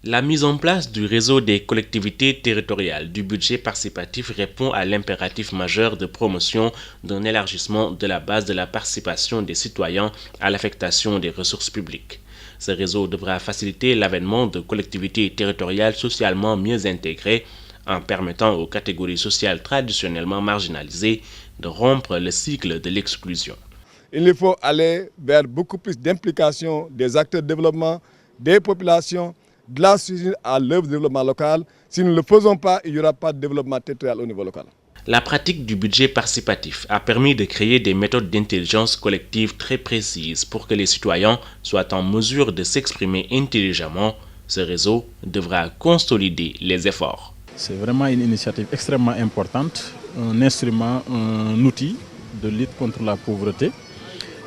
La mise en place du réseau des collectivités territoriales du budget participatif répond à l'impératif majeur de promotion d'un élargissement de la base de la participation des citoyens à l'affectation des ressources publiques. Ce réseau devra faciliter l'avènement de collectivités territoriales socialement mieux intégrées en permettant aux catégories sociales traditionnellement marginalisées de rompre le cycle de l'exclusion. Il faut aller vers beaucoup plus d'implication des acteurs de développement, des populations, de la société à l'œuvre de développement local. Si nous ne le faisons pas, il n'y aura pas de développement territorial au niveau local. La pratique du budget participatif a permis de créer des méthodes d'intelligence collective très précises pour que les citoyens soient en mesure de s'exprimer intelligemment. Ce réseau devra consolider les efforts. C'est vraiment une initiative extrêmement importante, un instrument, un outil de lutte contre la pauvreté,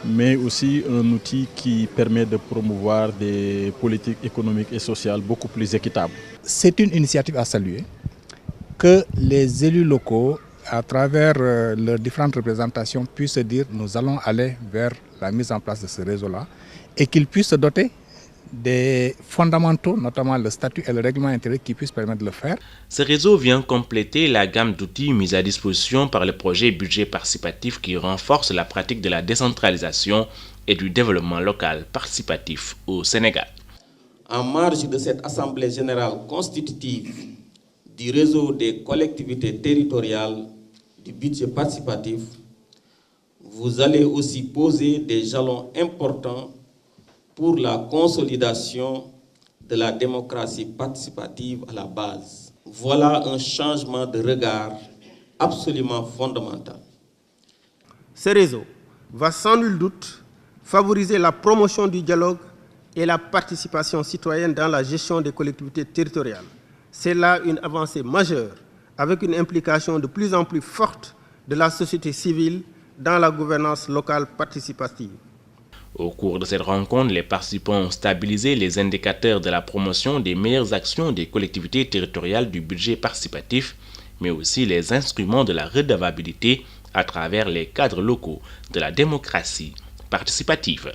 mais aussi un outil qui permet de promouvoir des politiques économiques et sociales beaucoup plus équitables. C'est une initiative à saluer que les élus locaux, à travers leurs différentes représentations, puissent se dire nous allons aller vers la mise en place de ce réseau-là et qu'ils puissent se doter des fondamentaux, notamment le statut et le règlement intérieur qui puissent permettre de le faire. Ce réseau vient compléter la gamme d'outils mis à disposition par le projet budget participatif qui renforce la pratique de la décentralisation et du développement local participatif au Sénégal. En marge de cette Assemblée générale constitutive du réseau des collectivités territoriales du budget participatif, vous allez aussi poser des jalons importants pour la consolidation de la démocratie participative à la base. Voilà un changement de regard absolument fondamental. Ce réseau va sans nul doute favoriser la promotion du dialogue et la participation citoyenne dans la gestion des collectivités territoriales. C'est là une avancée majeure, avec une implication de plus en plus forte de la société civile dans la gouvernance locale participative. Au cours de cette rencontre, les participants ont stabilisé les indicateurs de la promotion des meilleures actions des collectivités territoriales du budget participatif, mais aussi les instruments de la redevabilité à travers les cadres locaux de la démocratie participative.